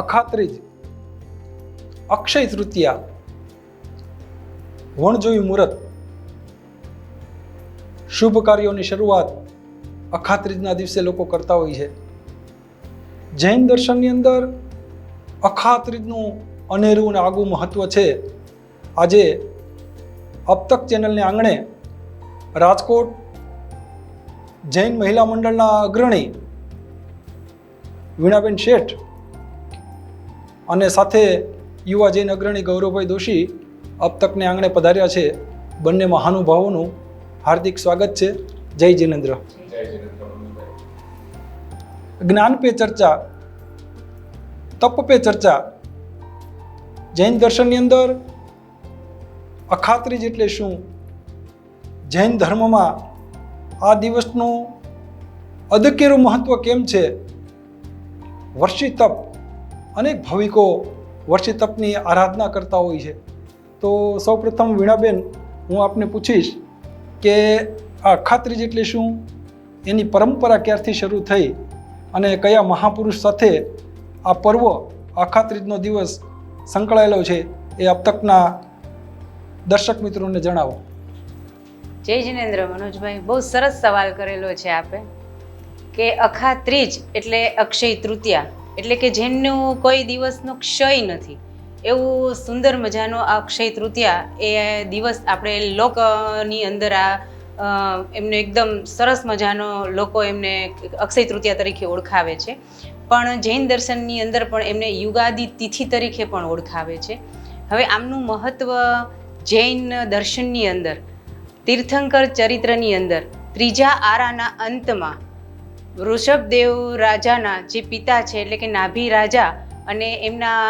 અખાત્રીજ, અક્ષય તૃતીયા, વણજોયું મુહૂર્ત, શુભ કાર્યોની શરૂઆત અખાત્રીજના દિવસે લોકો કરતા હોય છે. જૈન દર્શનની અંદર અખાત્રીજનું અનેરું અને આગવું મહત્વ છે. આજે અબતક ચેનલને આંગણે રાજકોટ જૈન મહિલા મંડળના અગ્રણી વીણાબેન શેઠ અને સાથે યુવા જૈન અગ્રણી ગૌરવભાઈ દોશી અબતકને આંગણે પધાર્યા છે. બંને મહાનુભાવોનું હાર્દિક સ્વાગત છે. જય જિનેન્દ્ર. જ્ઞાન પે ચર્ચા, તપ પે ચર્ચા. જૈન દર્શનની અંદર અખાત્રીજ એટલે શું, જૈન ધર્મમાં આ દિવસનું અદકેરું મહત્વ કેમ છે, વર્ષી તપ, અનેક ભાવિકો વર્ષી તપની આરાધના કરતા હોય છે. તો સૌપ્રથમ વીણાબેન, હું આપને પૂછીશ કે આ અખાત્રીજ એટલે શું, એની પરંપરા ક્યારથી શરૂ થઈ અને કયા મહાપુરુષ સાથે આ પર્વ અખાત્રીજનો દિવસ સંકળાયેલો છે, એ અબતકના દર્શક મિત્રોને જણાવો. જય જિનેન્દ્ર. મનોજભાઈ, બહુ સરસ સવાલ કરેલો છે આપે કે અખાત્રીજ એટલે અક્ષય તૃતીયા, એટલે કે જેમનું કોઈ દિવસનો ક્ષય નથી, એવું સુંદર મજાનો આ અક્ષય તૃતીયા એ દિવસ આપણે લોકની અંદર એમને એકદમ સરસ મજાનો લોકો એમને અક્ષય તૃતીયા તરીકે ઓળખાવે છે. પણ જૈન દર્શનની અંદર પણ એમને યુગાદિ તિથિ તરીકે પણ ઓળખાવે છે. હવે આમનું મહત્વ જૈન દર્શનની અંદર તીર્થંકર ચરિત્રની અંદર ત્રીજા આરાના અંતમાં વૃષભદેવ રાજાના જે પિતા છે એટલે કે નાભી રાજા અને એમના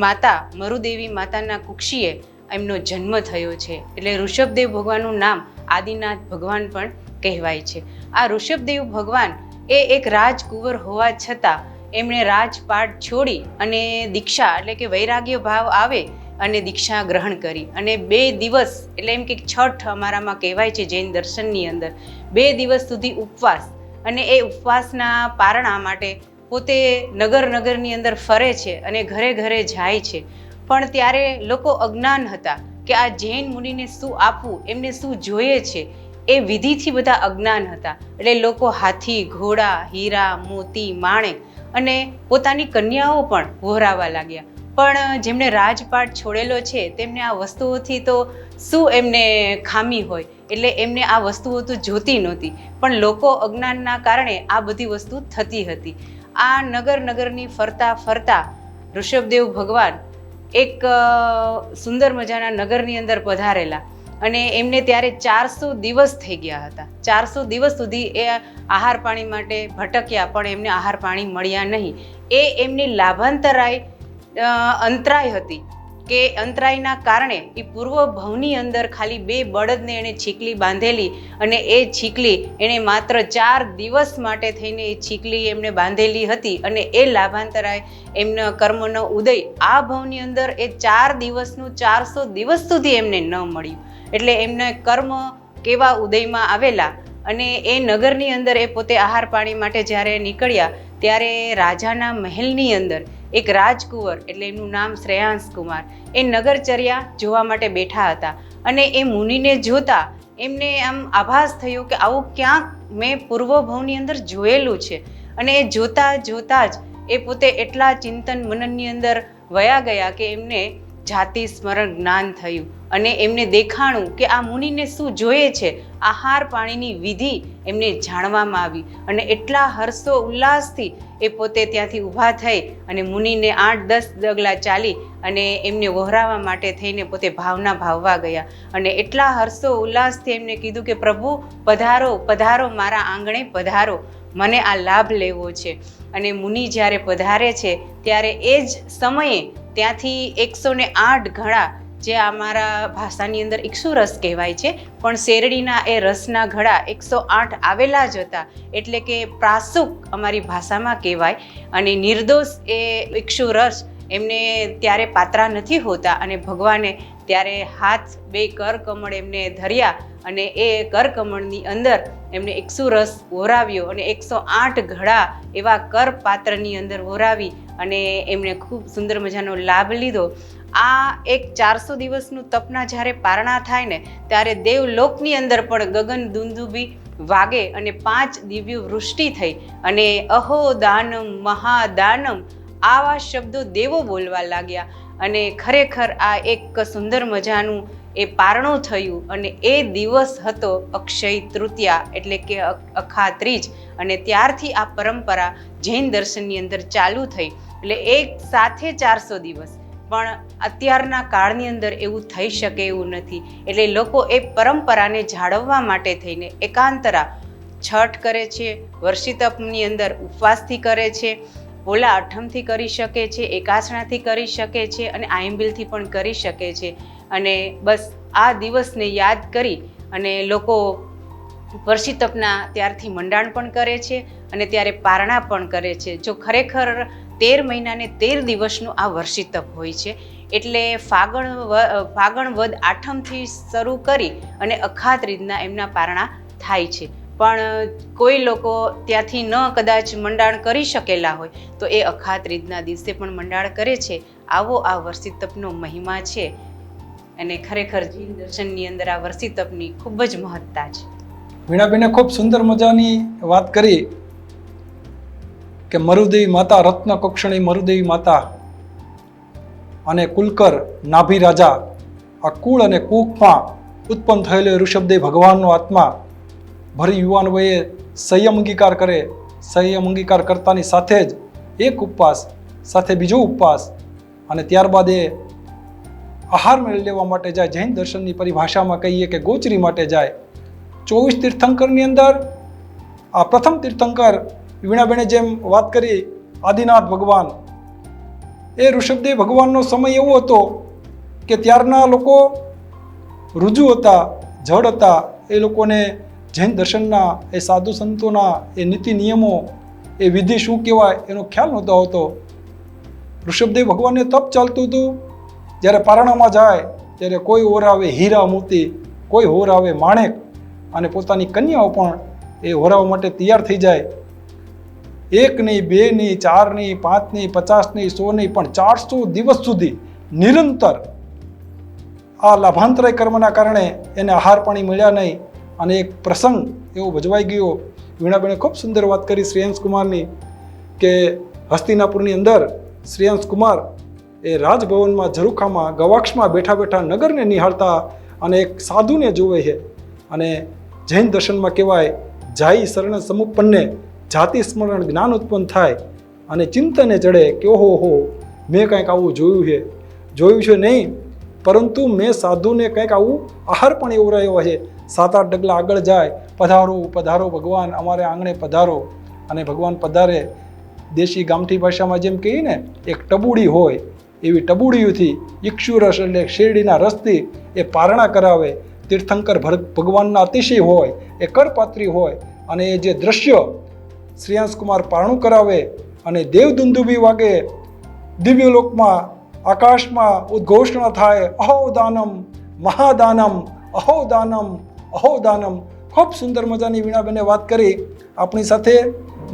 માતા મરુદેવી માતાના કુક્ષીએ એમનો જન્મ થયો છે. એટલે ઋષભદેવ ભગવાનનું નામ આદિનાથ ભગવાન પણ કહેવાય છે. આ ઋષભદેવ ભગવાન એ એક રાજકુંવર હોવા છતાં એમણે રાજપાટ છોડી અને દીક્ષા એટલે કે વૈરાગ્ય ભાવ આવે અને દીક્ષા ગ્રહણ કરી અને 2 દિવસ એટલે એમ કે છઠ અમારામાં કહેવાય છે જૈન દર્શનની અંદર, 2 દિવસ સુધી ઉપવાસ, અને એ ઉપવાસના પારણા માટે પોતે નગરની અંદર ફરે છે અને ઘરે ઘરે જાય છે. પણ ત્યારે લોકો અજ્ઞાન હતા કે આ જૈન મુનિને શું આપવું, એમને શું જોઈએ છે, એ વિધિથી બધા અજ્ઞાન હતા. એટલે લોકો હાથી, ઘોડા, હીરા, મોતી, માણેક અને પોતાની કન્યાઓ પણ વહોરાવા લાગ્યા. પણ જેમણે રાજપાટ છોડેલો છે તેમને આ વસ્તુઓથી તો શું એમને ખામી હોય, એટલે એમને આ વસ્તુઓ તો જોતી નહોતી. પણ લોકો અજ્ઞાનના કારણે આ બધી વસ્તુ થતી હતી. આ નગરની ફરતા ઋષભદેવ ભગવાન એક સુંદર મજાના નગરની અંદર પધારેલા અને એમને ત્યારે 400 દિવસ થઈ ગયા હતા. 400 દિવસ સુધી એ આહાર પાણી માટે ભટક્યા, પણ એમને આહાર પાણી મળ્યા નહીં. એ એમની અંતરાય હતી કે અંતરાયના કારણે એ પૂર્વ ભવની અંદર ખાલી 2 બળદને એણે છીકલી બાંધેલી અને એ છીકલી એણે માત્ર 4 દિવસ માટે થઈને એ છીકલી એમને બાંધેલી હતી અને એ લાભાંતરાય એમના કર્મનો ઉદય આ ભવની અંદર એ 4 દિવસનું 400 દિવસ સુધી એમને ન મળ્યું. એટલે એમના કર્મ કેવા ઉદયમાં આવેલા અને એ નગરની અંદર એ પોતે આહાર પાણી માટે જ્યારે નીકળ્યા ત્યારે રાજાના મહેલની અંદર એક રાજકુંવર એટલે એમનું નામ શ્રેયાંશ કુમાર એ નગરચર્યા જોવા માટે બેઠા હતા અને એ મુનિને જોતા એમને આમ આભાસ થયો કે આવું ક્યાંક મેં પૂર્વભવની અંદર જોયેલું છે. અને એ જોતા જ એ પોતે એટલા ચિંતન મનનની અંદર વયા ગયા કે એમને જાતિ સ્મરણ જ્ઞાન થયું અને એમને દેખાણું કે આ મુનિને શું જોઈએ છે, આહાર પાણીની વિધિ એમને જાણવામાં આવી અને એટલા હર્ષો ઉલ્લાસથી એ પોતે ત્યાંથી ઊભા થઈ અને મુનિને 8-10 ડગલા ચાલી અને એમને વહોરાવા માટે થઈને પોતે ભાવવા ગયા અને એટલા હર્ષો ઉલ્લાસથી એમને કીધું કે પ્રભુ પધારો મારા આંગણે પધારો, મને આ લાભ લેવો છે. અને મુનિ જ્યારે પધારે છે ત્યારે એ જ સમયે ત્યાંથી 108 ઘડા, જે અમારા ભાષાની અંદર ઇક્ષુરસ કહેવાય છે, પણ શેરડીના એ રસના ઘડા 108 આવેલા જ હતા. એટલે કે પ્રાસુક અમારી ભાષામાં કહેવાય અને નિર્દોષ એ ઇક્ષુરસ એમને ત્યારે પાત્રા નથી હોતા અને ભગવાને ત્યારે હાથ બે કરકમળ એમને ધર્યા અને એ કરકમળની અંદર એમને 100 રસ ઓરાવ્યો અને 108 ઘડા એવા કર પાત્રની અંદર ઓરાવી અને એમણે ખૂબ સુંદર મજાનો લાભ લીધો. આ એક 400 દિવસનું તપના જ્યારે પારણા થાય ને ત્યારે દેવલોકની અંદર પણ ગગન દુંદુભી વાગે અને 5 દિવ્ય વૃષ્ટિ થઈ અને અહો દાનમ મહાદાનમ આવા શબ્દો દેવો બોલવા લાગ્યા અને ખરેખર આ એક સુંદર મજાનું એ પારણું થયું અને એ દિવસ હતો અક્ષય તૃતીયા એટલે કે અખા ત્રીજ અને ત્યારથી આ પરંપરા જૈન દર્શનની અંદર ચાલુ થઈ. એટલે એક સાથે 400 દિવસ પણ અત્યારના કાળની અંદર એવું થઈ શકે એવું નથી. એટલે લોકો એ પરંપરાને જાળવવા માટે થઈને એકાંતરા છઠ કરે છે, વર્ષિતપની અંદર ઉપવાસથી કરે છે, પોલા અઠમથી કરી શકે છે, એકાસણાથી કરી શકે છે અને આયંબિલથી પણ કરી શકે છે. અને બસ આ દિવસને યાદ કરી અને લોકો વર્ષિતપના ત્યારથી મંડાણ પણ કરે છે અને ત્યારે પારણા પણ કરે છે. જો ખરેખર 13 મહિનાને 13 દિવસનું આ વર્ષિતપ હોય છે. એટલે ફાગણ વદ આઠમથી શરૂ કરી અને અખાત્રીજના એમના પારણા થાય છે. પણ કોઈ લોકો ત્યાંથી ન કદાચ મંડાણ કરી શકેલા હોય તો એ અખાત્રીજના દિવસે પણ મંડાણ કરે છે. આવો આ વર્ષિતપનો મહિમા છે અને ખરેખર જૈન દર્શનની અંદર આ વર્ષિતપની ખૂબ જ મહત્તા છે. વીણાબેને ખૂબ સુંદર મજાની વાત કરી કે મરુદેવી માતા, રત્ન કક્ષણી મરુદેવી માતા અને કુલકર નાભી રાજા, આ કુળ અને કુખમાં ઉત્પન્ન થયેલો ઋષભદેવ ભગવાનનો આત્મા ભરી યુવાન વયે સંયમ અંગીકાર કરે. સંયમ અંગીકાર કરતાની સાથે જ એક ઉપવાસ સાથે બીજો ઉપવાસ અને ત્યારબાદ એ આહાર મેળવી લેવા માટે જાય. જૈન દર્શનની પરિભાષામાં કહીએ કે ગોચરી માટે જાય. 24 તીર્થંકરની અંદર આ પ્રથમ તીર્થંકર વીણાબેને જેમ વાત કરી આદિનાથ ભગવાન, એ ઋષભદેવ ભગવાનનો સમય એવો હતો કે ત્યારના લોકો રુજુ હતા, જડ હતા. એ લોકોને જૈન દર્શનના એ સાધુ સંતોના એ નીતિ નિયમો, એ વિધિ શું કહેવાય એનો ખ્યાલ નહોતો આવતો. ઋષભદેવ ભગવાનને તપ ચાલતું હતું. જ્યારે પારણામાં જાય ત્યારે કોઈ ઓરાવે હીરા મોતી, કોઈ ઓરાવે માણેક અને પોતાની કન્યાઓ પણ એ ઓરાવવા માટે તૈયાર થઈ જાય. 1 નહીં, 2 નહીં, 4 નહીં, 5 નહીં, 50 નહીં, 100 નહીં, પણ 400 દિવસ સુધી નિરંતર આ લાભાંતરાય કર્મના કારણે એને આહાર પાણી મળ્યા નહીં અને એક પ્રસંગ એવો ભજવાઈ ગયો. વીણાબેને ખૂબ સુંદર વાત કરી શ્રેયાંશ કુમારની કે હસ્તિનાપુરની અંદર શ્રેયાંશ કુમાર એ રાજભવનમાં ઝરૂખામાં ગવાક્ષમાં બેઠા બેઠા નગરને નિહાળતા અને એક સાધુને જોવે છે. અને જૈન દર્શનમાં કહેવાય જાય શરણ સમુપન્ને જાતિ સ્મરણ જ્ઞાન ઉત્પન્ન થાય અને ચિંતને ચડે કે ઓહો હો મેં કંઈક આવું જોયું છે નહીં, પરંતુ મેં સાધુને કંઈક આવું આહાર પણ એવો રહ્યો છે. 7-8 ડગલા આગળ જાય, પધારો પધારો ભગવાન, અમારે આંગણે પધારો. અને ભગવાન પધારે. દેશી ગામઠી ભાષામાં જેમ કહીએ ને, એક ટબુડી હોય એવી ટબુડીઓથી ઇક્ષુરસ એટલે શેરડીના રસથી એ પારણા કરાવે. તીર્થંકર ભગવાનના અતિશય હોય, એ કરપાત્રી હોય અને એ જે દ્રશ્ય શ્રેયાંશ કુમાર પારણું કરાવે અને દેવદુંદુભી વાગે, દિવ્યલોકમાં આકાશમાં ઉદ્ઘોષણા થાય, અહો દાનમ મહાદાનમ, અહો દાનમ, અહો દાનમ. ખૂબ સુંદર મજાની વીણાબેને વાત કરી. આપણી સાથે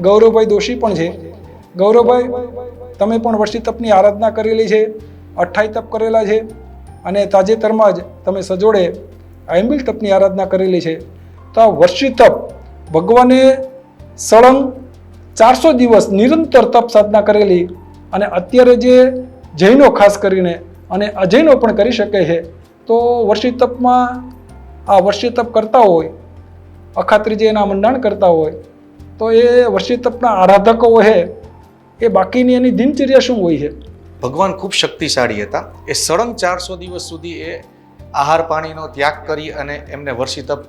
ગૌરવભાઈ દોશી પણ છે. ગૌરવભાઈ, તમે પણ વર્ષિતપની આરાધના કરેલી છે, 28 તપ કરેલા છે અને તાજેતરમાં જ તમે સજોડે આયંબિલ તપની આરાધના કરેલી છે. તો આ વર્ષિતપ ભગવાને સળંગ 400 દિવસ નિરંતર તપ સાધના કરેલી અને અત્યારે જે જૈનો ખાસ કરીને અને અજૈનો પણ કરી શકે છે. તો વર્ષિતપમાં આ વર્ષિતપ કરતા હોય, અખાત્રીજે એના મંડાણ કરતા હોય, તો એ વર્ષિતપના આરાધકો છે એ બાકીની એની દિનચર્યા શું હોય છે? ભગવાન ખૂબ શક્તિશાળી હતા. એ સળંગ 400 દિવસ સુધી એ આહાર પાણીનો ત્યાગ કરી અને એમને વર્ષિતપ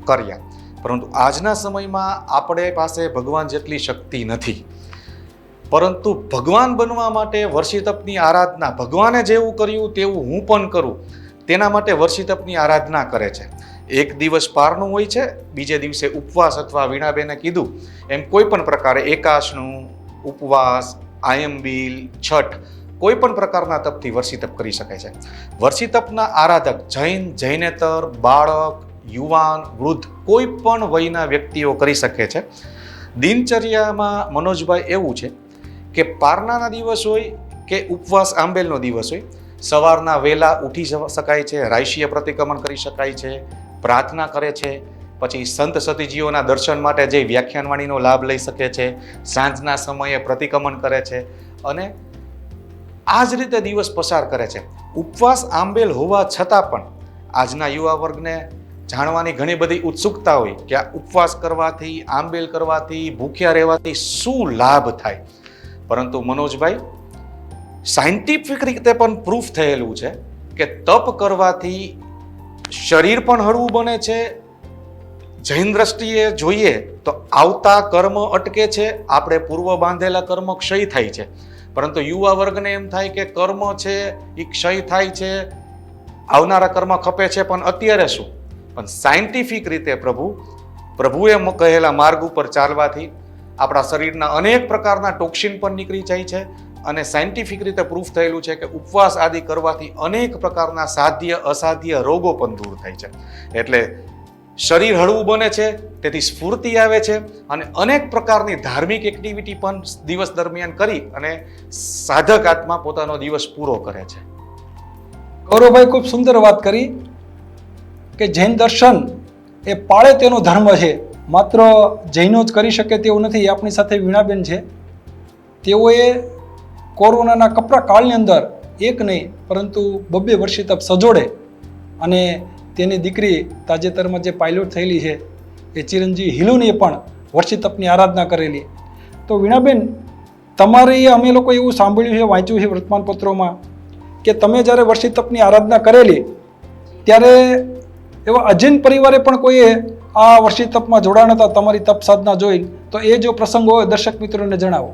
કર્યા. પરંતુ આજના સમયમાં આપણે પાસે ભગવાન જેટલી શક્તિ નથી, પરંતુ ભગવાન બનવા માટે વર્ષિતપની આરાધના, ભગવાને જેવું કર્યું તેવું હું પણ કરું, તેના માટે વર્ષિતપની આરાધના કરે છે. 1 દિવસ પારણું હોય છે, બીજે દિવસે ઉપવાસ અથવા વીણાબેને કીધું એમ કોઈ પણ પ્રકારે એકાશનું ઉપવાસ, આયંબિલ, છઠ કોઈ પણ પ્રકારના તપથી વર્ષી તપ કરી શકાય છે. વર્ષી તપના આરાધક જૈન, જૈનેતર, બાળક, યુવાન, વૃદ્ધ કોઈ પણ વયના વ્યક્તિઓ કરી શકે છે. દિનચર્યામાં મનોજભાઈ એવું છે કે પારણાના દિવસ હોય કે ઉપવાસ આંબેલનો દિવસ હોય, સવારના વહેલા ઉઠી શકાય છે, રાયશીય પ્રતિક્રમણ કરી શકાય છે, પ્રાર્થના કરે છે, પછી સંત સતીજીઓના દર્શન માટે જે વ્યાખ્યાનવાણીનો લાભ લઈ શકે છે, સાંજના સમયે પ્રતિક્રમણ કરે છે અને આ જ રીતે દિવસ પસાર કરે છે. ઉપવાસ આંબેલ હોવા છતાં પણ આજના યુવા વર્ગને જાણવાની ઘણી બધી ઉત્સુકતા હોય કે આ ઉપવાસ કરવાથી, આંબેલ કરવાથી, ભૂખ્યા રહેવાથી શું લાભ થાય. પરંતુ મનોજભાઈ, સાયન્ટિફિક રીતે પણ પ્રૂફ થયેલું છે કે તપ કરવાથી શરીર પણ હળવું બને છે. જૈન દ્રષ્ટિએ જોઈએ તો આવતા કર્મ અટકે છે, આપણે પૂર્વ બાંધેલા કર્મ ક્ષય થાય છે. પરંતુ યુવા વર્ગને એમ થાય કે કર્મ છે એ ક્ષય થાય છે, આવનારા કર્મ ખપે છે, પણ અત્યારે શું? પણ સાયન્ટિફિક રીતે પ્રભુએ કહેલા માર્ગ ઉપર ચાલવાથી આપણા શરીરના અનેક પ્રકારના ટોક્સિન પણ નીકળી જાય છે અને સાયન્ટિફિક રીતે પ્રૂફ થયેલું છે કે ઉપવાસ આદિ કરવાથી અનેક પ્રકારના સાધ્ય અસાધ્ય રોગો પણ દૂર થાય છે. એટલે શરીર હળવું બને છે, તેથી સ્ફૂર્તિ આવે છે અને અનેક પ્રકારની ધાર્મિક એક્ટિવિટી પણ દિવસ દરમિયાન કરી અને સાધક આત્મા પોતાનો દિવસ પૂરો કરે છે. ગૌરવભાઈ ખૂબ સુંદર વાત કરી કે જૈન દર્શન એ પાળે તેનો ધર્મ છે, માત્ર જૈનો જ કરી શકે તેવું નથી. આપણી સાથે વીણાબેન છે, તેઓએ કોરોનાના કપરા કાળની અંદર એક નહીં પરંતુ 2 વર્ષી તપ સજોડે અને તેની દીકરી તાજેતરમાં જે પાયલોટ થયેલી છે એ ચિરંજીવી હિલોનીએ પણ વર્ષી તપની આરાધના કરેલી. તો વીણાબેન, તમારે અમે લોકો એવું સાંભળ્યું છે, વાંચ્યું છે વર્તમાનપત્રોમાં કે તમે જ્યારે વર્ષી તપની આરાધના કરેલી ત્યારે એવા અજૈન પરિવારે પણ કોઈએ આ વર્ષી તપમાં જોડાણ હતા તમારી તપ સાધના જોઈ, તો એ જો પ્રસંગ હોય દર્શક મિત્રોને જણાવો.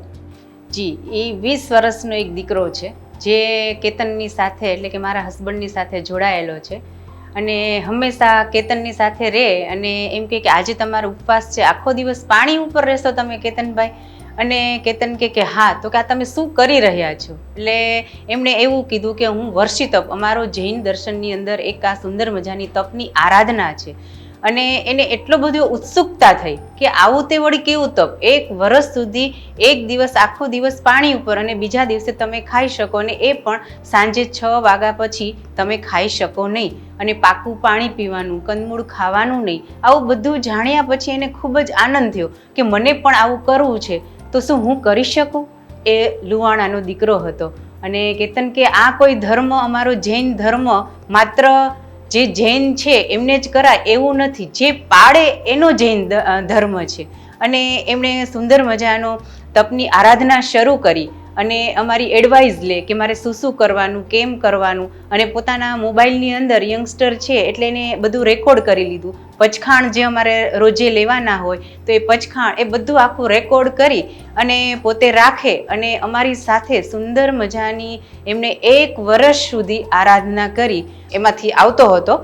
જી, એ 20 વર્ષનો એક દીકરો છે જે કેતનની સાથે એટલે કે મારા હસબન્ડની સાથે જોડાયેલો છે અને હંમેશા કેતનની સાથે રહે અને એમ કે આજે તમારો ઉપવાસ છે, આખો દિવસ પાણી ઉપર રહેશો તમે કેતનભાઈ? અને કેતન કે હા. તો કે આ તમે શું કરી રહ્યા છો? એટલે એમણે એવું કીધું કે હું વર્ષી તપ, અમારો જૈન દર્શનની અંદર એક આ સુંદર મજાની તપની આરાધના છે. અને એને એટલો બધો ઉત્સુકતા થઈ કે આવું તે વળી કેવું તપ, 1 વર્ષ સુધી એક દિવસ આખો દિવસ પાણી ઉપર અને બીજા દિવસે તમે ખાઈ શકો, અને એ પણ સાંજે 6 વાગ્યા પછી તમે ખાઈ શકો નહીં અને પાકું પાણી પીવાનું, કંદમૂળ ખાવાનું નહીં. આવું બધું જાણ્યા પછી એને ખૂબ જ આનંદ થયો કે મને પણ આવું કરવું છે, તો શું હું કરી શકું? એ લુવાણાનો દીકરો હતો અને કેતન કે આ કોઈ ધર્મ, અમારો જૈન ધર્મ માત્ર જે જૈન છે એમને જ કરાય એવું નથી, જે પાળે એનો જૈન ધર્મ છે. અને એમણે સુંદર મજાનો તપની આરાધના શરૂ કરી અને અમારી એડવાઇસ લે કે મારે શું કરવાનું, કેમ કરવાનું, અને પોતાના મોબાઈલની અંદર યંગસ્ટર છે એટલે એને બધું રેકોર્ડ કરી લીધું. પચખાણ જે અમારે રોજે લેવાના હોય તો એ પચખાણ એ બધું આખું રેકોર્ડ કરી અને પોતે રાખે અને અમારી સાથે સુંદર મજાની એમણે 1 વર્ષ સુધી આરાધના કરી, એમાંથી આવતો હતો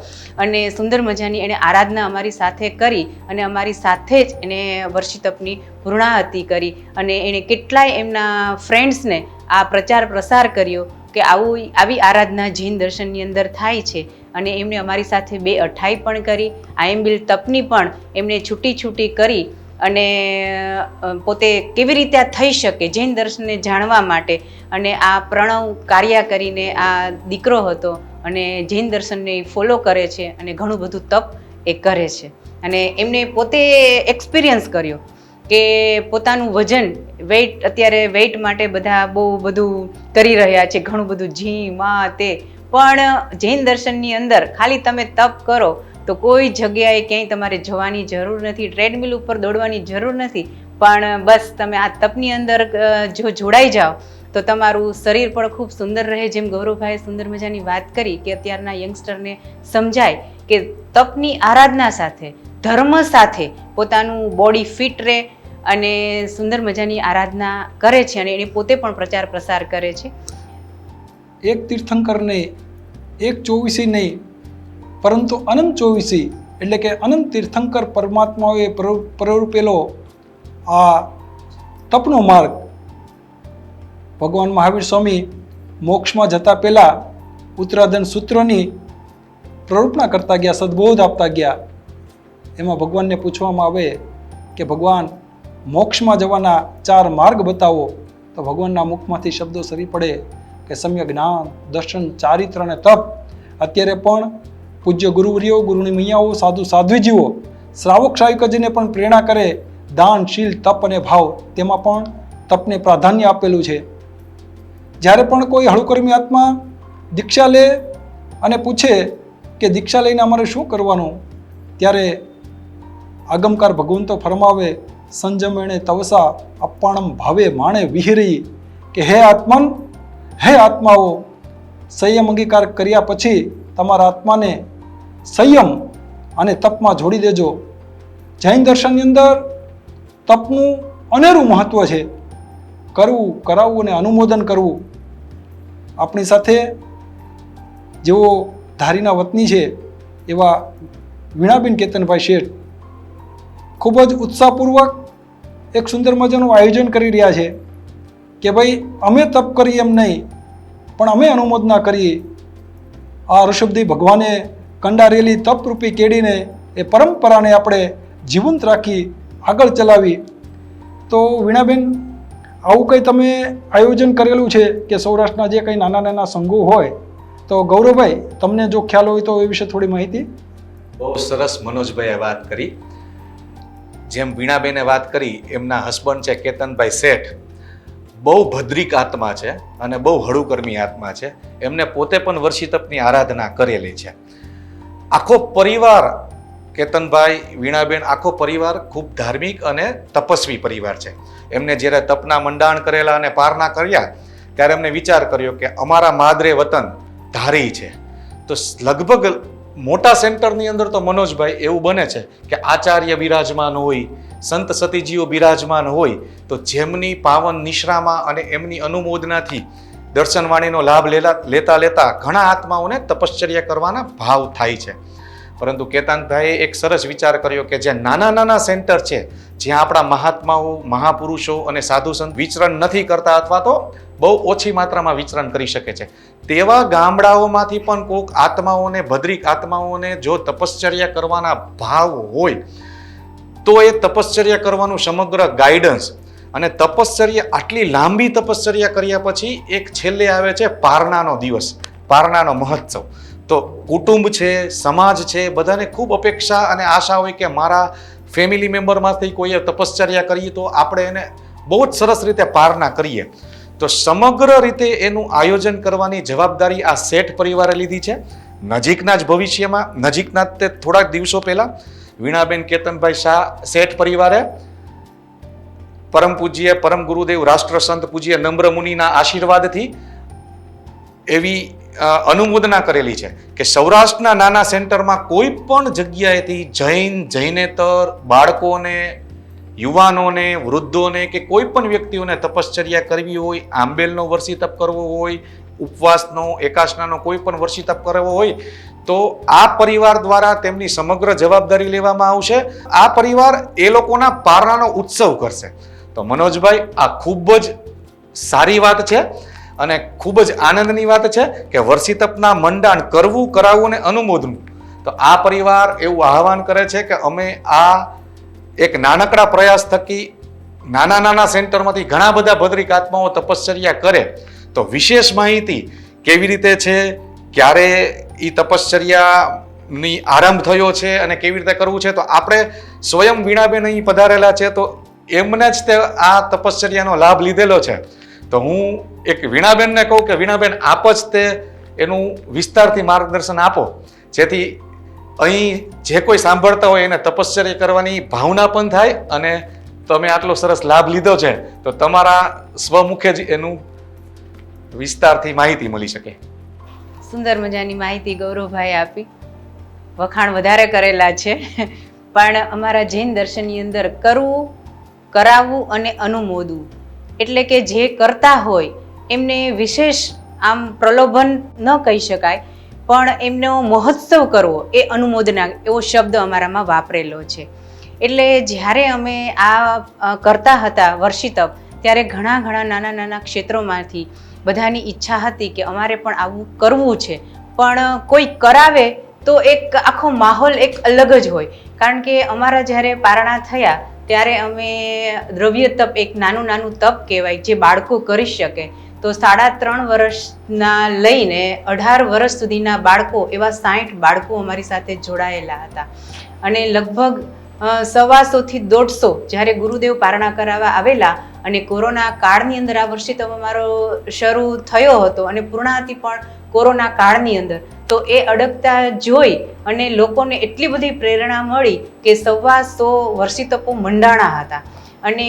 અને સુંદર મજાની એણે આરાધના અમારી સાથે કરી અને અમારી સાથે જ એને વર્ષી તપની પૂર્ણાહતિ કરી અને એણે કેટલાય એમના ફ્રેન્ડ્સને આ પ્રચાર પ્રસાર કર્યો કે આવી આરાધના જૈન દર્શનની અંદર થાય છે. અને એમણે અમારી સાથે 2 અઠાઈ પણ કરી, આયંબિલ તપની પણ એમણે છૂટી કરી અને પોતે કેવી રીતે આ થઈ શકે જૈન દર્શનને જાણવા માટે. અને આ પ્રણવ કાર્ય કરીને આ દીકરો હતો અને જૈન દર્શનને ફોલો કરે છે અને ઘણું બધું તપ એ કરે છે. અને એમને પોતે એક્સપિરિયન્સ કર્યો કે પોતાનું વજન, વેઇટ, અત્યારે વેઇટ માટે બધા બહુ બધું કરી રહ્યા છે, ઘણું બધું જીમ આ તે, પણ જૈન દર્શનની અંદર ખાલી તમે તપ કરો તો કોઈ જગ્યાએ ક્યાંય તમારે જવાની જરૂર નથી, ટ્રેડમિલ ઉપર દોડવાની જરૂર નથી, પણ બસ તમે આ તપની અંદર જો જોડાઈ જાઓ તો તમારું શરીર પણ ખૂબ સુંદર રહે. જેમ ગૌરવભાઈએ સુંદર મજાની વાત કરી કે અત્યારના યંગસ્ટરને સમજાય કે તપની આરાધના સાથે, ધર્મ સાથે પોતાનું બોડી ફિટ રહે અને સુંદર મજાની આરાધના કરે છે અને એને પોતે પણ પ્રચાર પ્રસાર કરે છે. એક તીર્થંકર નહીં, એક ચોવીસી નહીં, પરંતુ અનંત ચોવીસી એટલે કે અનંત તીર્થંકર પરમાત્માઓએ પ્રરૂપેલો આ તપનો માર્ગ ભગવાન મહાવીર સ્વામી મોક્ષમાં જતા પહેલાં ઉત્તરાધન સૂત્રની પ્રરૂપણા કરતા ગયા, સદબોધ આપતા ગયા. એમાં ભગવાનને પૂછવામાં આવે કે ભગવાન મોક્ષમાં જવાના 4 માર્ગ બતાવો. તો ભગવાનના મુખમાંથી શબ્દો સરી પડે કે સમ્યક જ્ઞાન, દર્શન, ચારિત્ર અને તપ. અત્યારે પણ પૂજ્ય ગુરુવર્યો, ગુરુની મૈયાઓ, સાધુ સાધ્વીજીઓ શ્રાવક શ્રાવિકજીને પણ પ્રેરણા કરે દાન, શીલ, તપ અને ભાવ. તેમાં પણ તપને પ્રાધાન્ય આપેલું છે. જ્યારે પણ કોઈ હળુકર્મી આત્મા દીક્ષા લે અને પૂછે કે દીક્ષા લઈને અમારે શું કરવાનું, ત્યારે આગમકાર ભગવંતો ફરમાવે સંજમેણે તવસા અપ્પાણમ ભાવે માણે વિહિરી કે હે આત્મન, હે આત્માઓ, સંયમ અંગીકાર કર્યા પછી તમારા આત્માને સંયમ અને તપમાં જોડી દેજો. જૈન દર્શનની અંદર તપનું અનેરું મહત્વ છે. કરવું, કરાવવું અને અનુમોદન કરવું. આપણી સાથે જેઓ ધારીના વતની છે એવા વીણાબેન કેતનભાઈ શેઠ ખૂબ જ ઉત્સાહપૂર્વક એક સુંદર મજાનું આયોજન કરી રહ્યા છે કે ભાઈ અમે તપ કરીએ એમ નહીં, પણ અમે અનુમોદના કરીએ. આ ઋષભદેવ ભગવાને કંડારેલી તપરૂપી કેળીને એ પરંપરાને આપણે જીવંત રાખી આગળ ચલાવી. તો વીણાબેન, આવું કંઈ તમે આયોજન કરેલું છે કે સૌરાષ્ટ્રના જે કંઈ નાના નાના સંઘો હોય, તો ગૌરવભાઈ તમને જો ખ્યાલ હોય તો એ વિશે થોડી માહિતી. બહુ સરસ મનોજભાઈએ વાત કરી. જેમ વીણાબેને વાત કરી, એમના હસબન્ડ છે કેતનભાઈ શેઠ, બહુ ભદ્રિક આત્મા છે અને બહુ હળુકર્મી આત્મા છે. એમને પોતે પણ વર્ષી તપની આરાધના કરેલી છે. આખો પરિવાર, કેતનભાઈ, વીણાબેન, આખો પરિવાર ખૂબ ધાર્મિક અને તપસ્વી પરિવાર છે. એમને જ્યારે તપના મંડાણ કરેલા અને પારણા કર્યા ત્યારે એમને વિચાર કર્યો કે અમારા માદરે વતન ધારી છે, તો લગભગ મોટા સેન્ટરની અંદર તો મનોજભાઈ એવું બને છે કે આચાર્ય બિરાજમાન હોય, સંત સતીજીઓ બિરાજમાન હોય, તો જેમની પાવન નિશ્રામાં અને એમની અનુમોદનાથી દર્શનવાણીનો લાભ લેતા લેતા ઘણા આત્માઓને તપશ્ચર્યા કરવાના ભાવ થાય છે. પરંતુ કેતાનભાઈએ એક સરસ વિચાર કર્યો કે જે નાના નાના સેન્ટર છે, જ્યાં આપણા મહાત્માઓ, મહાપુરુષો અને સાધુ સંત વિચરણ નથી કરતા અથવા તો બહુ ઓછી માત્રામાં વિચરણ કરી શકે છે, તેવા ગામડાઓમાંથી પણ કોઈક આત્માઓને, ભદ્રિક આત્માઓને જો તપશ્ચર્યા કરવાના ભાવ હોય તો એ તપશ્ચર્યા કરવાનું સમગ્ર ગાઈડન્સ અને તપશ્ચર્યા, આટલી લાંબી તપશ્ચર્યા કર્યા પછી એક છેલ્લે આવે છે પારણાનો દિવસ, પારણાનો મહોત્સવ. તો કુટુંબ છે, સમાજ છે, બધાને ખૂબ અપેક્ષા અને આશા હોય કે મારા ફેમિલી મેમ્બરમાંથી કોઈએ તપશ્ચર્યા કરીએ તો આપણે એને બહુ જ સરસ રીતે પારણા કરીએ. તો સમગ્ર રીતે એનું આયોજન કરવાની જવાબદારી આ શેઠ પરિવારે લીધી છે. નજીકના જ ભવિષ્યમાં, નજીકના તે થોડાક દિવસો પહેલા વીણાબેન કેતનભાઈ શાહ શેઠ પરિવારે પરમ પૂજ્ય પરમ ગુરુદેવ રાષ્ટ્રસંત પૂજ્ય નમ્ર મુનિના આશીર્વાદથી એવી અનુમોદના કરેલી છે કે સૌરાષ્ટ્રના નાના સેન્ટરમાં કોઈ પણ જગ્યાએથી જૈન, જૈનેતર, બાળકોને, યુવાનોને, વૃદ્ધોને કે કોઈ પણ વ્યક્તિઓને તપશ્ચર્યા કરવી હોય, આંબેલનો વર્ષી તપ કરવો હોય, ઉપવાસનો, એકાસનાનો કોઈ પણ વર્ષી તપ કરવો હોય, તો આ પરિવાર દ્વારા તેમની સમગ્ર જવાબદારી લેવામાં આવશે. આ પરિવાર એ લોકોના પારણાનો ઉત્સવ કરશે. તો મનોજભાઈ, આ ખૂબ જ સારી વાત છે અને ખૂબ જ આનંદની વાત છે કે વર્ષી તપના મંડાણ કરવું, કરાવવું અને અનુમોદવું. તો આ પરિવાર એવું આહવાન કરે છે કે અમે આ એક નાનકડા પ્રયાસ થકી નાના નાના સેન્ટરમાંથી ઘણા બધા ભદ્રિક આત્માઓ તપશ્ચર્યા કરે. તો વિશેષ માહિતી કેવી રીતે છે, ક્યારે એ તપશ્ચર્યાની આરંભ થયો છે અને કેવી રીતે કરવું છે, તો આપણે સ્વયં વીણાબેન અહીં પધારેલા છે, તો એમને જ તે આ તપશ્ચર્યાનો લાભ લીધેલો છે. તો હું એક વીણાબેનને કહું કે વીણાબેન, આપ જ તે એનું વિસ્તારથી માર્ગદર્શન આપો, જેથી અહીં જે કોઈ સાંભળતા હોય એને તપશ્ચર્યા કરવાની ભાવના પણ થાય અને તમે આટલો સરસ લાભ લીધો છે તો તમારા સ્વમુખે જ એનું વિસ્તારથી માહિતી મળી શકે. સુંદર મજાની માહિતી ગૌરવભાઈ આપી. વખાણ વધારે કરેલા છે, પણ અમારા જૈન દર્શનની અંદર કરવું, કરાવવું અને અનુમોદવું એટલે કે જે કરતા હોય એમને વિશેષ આમ પ્રલોભન ન કહી શકાય, પણ એમનો મહોત્સવ કરવો એ અનુમોદના એવો શબ્દ અમારામાં વાપરેલો છે. એટલે જ્યારે અમે આ કરતા હતા વર્ષી તપ, ત્યારે ઘણા નાના નાના ક્ષેત્રોમાંથી બધાની ઈચ્છા હતી કે અમારે પણ આવું કરવું છે, પણ કોઈ કરાવે તો એક આખો માહોલ એક અલગ જ હોય. કારણ કે અમારા જ્યારે પારણા થયા ત્યારે અમે દ્રવ્ય તપ, એક નાનું તપ કહેવાય, જે બાળકો કરી શકે. તો 3.5 વર્ષના લઈને 18 વર્ષ સુધીના બાળકો, એવા 60 બાળકો અમારી સાથે જોડાયેલા હતા. અને લગભગ 125 થી 150 જ્યારે ગુરુદેવ પારણા કરાવવા આવેલા, અને કોરોના કાળની અંદર આ વર્ષે તો અમારો શરૂ થયો હતો અને પૂર્ણાહુતિ પણ કોરોના કાળની અંદર. તો એ અડગતા જોઈ અને લોકોને એટલી બધી પ્રેરણા મળી કે 125 વર્ષીતપો મંડાણા હતા. અને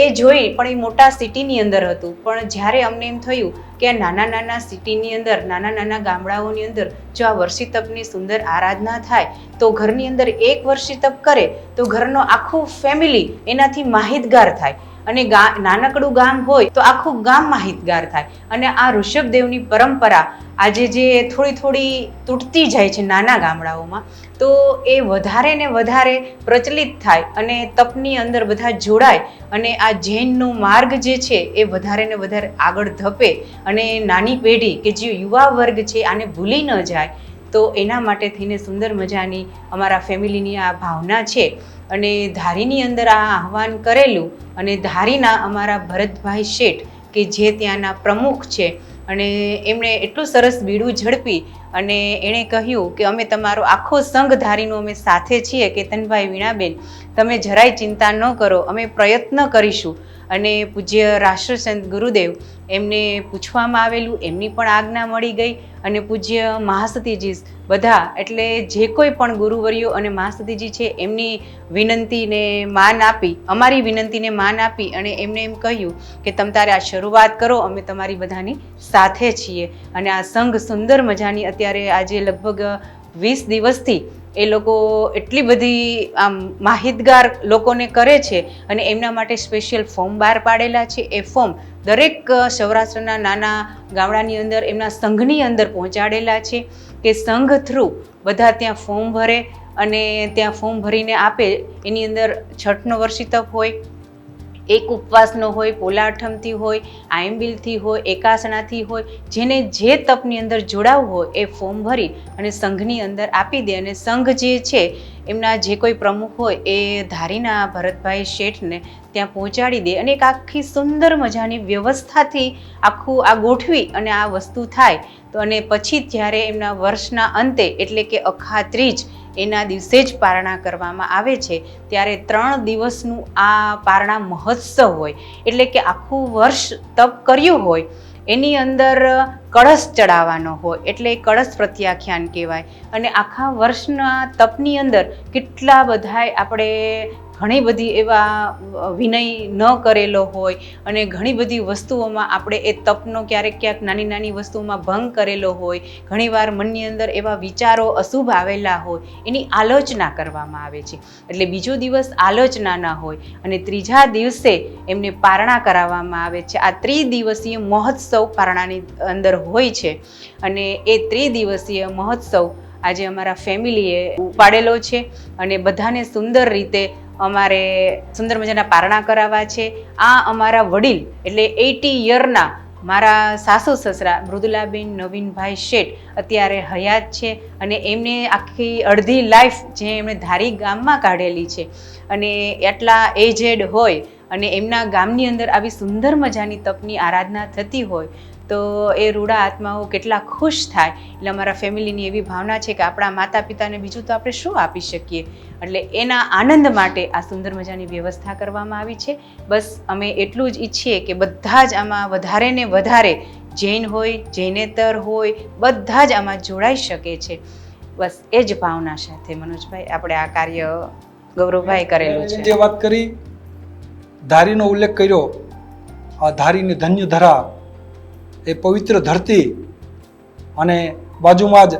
એ જોઈ પણ એ મોટા સિટીની અંદર હતું, પણ જ્યારે અમને એમ થયું કે આ નાના સિટીની અંદર, નાના ગામડાઓની અંદર જો આ વર્ષીતપની સુંદર આરાધના થાય તો ઘરની અંદર એક વર્ષીતપ કરે તો ઘરનો આખું ફેમિલી એનાથી માહિતગાર થાય. અને નાનકડું ગામ હોય તો આખું ગામ માહિતગાર થાય. અને આ ઋષભદેવની પરંપરા આજે જે થોડી તૂટતી જાય છે નાના ગામડાઓમાં, તો એ વધારે ને વધારે પ્રચલિત થાય અને તપની અંદર બધા જોડાય અને આ જૈનનો માર્ગ જે છે એ વધારે ને વધારે આગળ ધપે અને નાની પેઢી કે જે યુવા વર્ગ છે આને ભૂલી ન જાય. તો એના માટે થઈને સુંદર મજાની અમારા ફેમિલીની આ ભાવના છે. અને ધારીની અંદર આ આહવાન કરેલું, અને ધારીના અમારા ભરતભાઈ શેઠ કે જે ત્યાંના પ્રમુખ છે, અને એમણે એટલું સરસ બીડું ઝડપી અને એણે કહ્યું કે અમે તમારો આખો સંઘ ધારીનો અમે સાથે છીએ, કેતનભાઈ વીણાબેન, તમે જરાય ચિંતા ન કરો, અમે પ્રયત્ન કરીશું. અને પૂજ્ય રાષ્ટ્રસંત ગુરુદેવ એમને પૂછવામાં આવેલું, એમની પણ આજ્ઞા મળી ગઈ. અને પૂજ્ય મહાસતીજી બધા, એટલે જે કોઈ પણ ગુરુવર્યો અને મહાસતીજી છે એમની વિનંતીને માન આપી, અમારી વિનંતીને માન આપી અને એમને એમ કહ્યું કે તમ તારે આ શરૂઆત કરો, અમે તમારી બધાની સાથે છીએ. અને આ સંઘ સુંદર મજાની અત્યારે આજે લગભગ 20 દિવસથી એ લોકો એટલી બધી આમ માહિતગાર લોકોને કરે છે. અને એમના માટે સ્પેશિયલ ફોર્મ બહાર પાડેલા છે. એ ફોર્મ દરેક સૌરાષ્ટ્રના નાના ગામડાની અંદર એમના સંઘની અંદર પહોંચાડેલા છે કે સંઘ થ્રુ બધા ત્યાં ફોર્મ ભરે અને ત્યાં ફોર્મ ભરીને આપે. એની અંદર છઠનો વર્ષીતપ હોય, એક ઉપવાસનો હોય, પોલા અઠમથી હોય, આયંબિલથી હોય, એકાસણાથી હોય, જેને જે તપની અંદર જોડાવવું હોય એ ફોર્મ ભરી અને સંઘની અંદર આપી દે. અને સંઘ જે છે એમના જે કોઈ પ્રમુખ હોય એ ધારીના ભરતભાઈ શેઠને ત્યાં પહોંચાડી દે. અને એક આખી સુંદર મજાની વ્યવસ્થાથી આખું આ ગોઠવી અને આ વસ્તુ થાય. તો અને પછી જ્યારે એમના વર્ષના અંતે એટલે કે અખા ત્રીજ એના દિવસે જ પારણા કરવામાં આવે છે, ત્યારે 3 દિવસનું આ પારણા મહોત્સવ હોય. એટલે કે આખું વર્ષ તપ કર્યું હોય એની અંદર કળશ ચડાવવાનો હોય, એટલે કળશ પ્રત્યાખ્યાન કહેવાય. અને આખા વર્ષના તપની અંદર કેટલા બધાય આપણે ઘણી બધી એવા વિનય ન કરેલો હોય અને ઘણી બધી વસ્તુઓમાં આપણે એ તપનો ક્યાંક નાની વસ્તુઓમાં ભંગ કરેલો હોય, ઘણીવાર મનની અંદર એવા વિચારો અશુભ આવેલા હોય, એની આલોચના કરવામાં આવે છે. એટલે બીજો દિવસ આલોચનાના હોય અને ત્રીજા દિવસે એમને પારણા કરાવવામાં આવે છે. આ 3 દિવસીય મહોત્સવ પારણાની અંદર હોય છે. અને એ 3 દિવસીય મહોત્સવ આજે અમારા ફેમિલીએ ઉપાડેલો છે અને બધાને સુંદર રીતે અમારે સુંદર મજાના પારણા કરાવવા છે. આ અમારા વડીલ એટલે 80 યરના મારા સાસુ સસરા મૃદુલાબેન નવીનભાઈ શેઠ અત્યારે હયાત છે. અને એમને આખી અડધી લાઈફ જે એમણે ધારી ગામમાં કાઢેલી છે અને એટલા એજેડ હોય અને એમના ગામની અંદર આવી સુંદર મજાની તપની આરાધના થતી હોય તો એ રૂડા આત્માઓ કેટલા ખુશ થાય. એટલે અમારા ફેમિલીની એવી ભાવના છે કે આપણા માતા પિતાને બીજું તો આપણે શું આપી શકીએ. એટલે એના આનંદ માટે આ સુંદર મજાની વ્યવસ્થા કરવામાં આવી છે. બસ અમે એટલું જ ઈચ્છીએ કે બધા જ આમાં વધારે ને વધારે જૈન હોય, જૈનેતર હોય, બધા જ આમાં જોડાઈ શકે છે. બસ એ જ ભાવના સાથે મનોજભાઈ આપણે આ કાર્ય ગૌરવભાઈ કરેલું છે. જે વાત કરી, ધારીનો ઉલ્લેખ કર્યો, આ ધારીની ધન્ય ધરા, એ પવિત્ર ધરતી અને બાજુમાં જ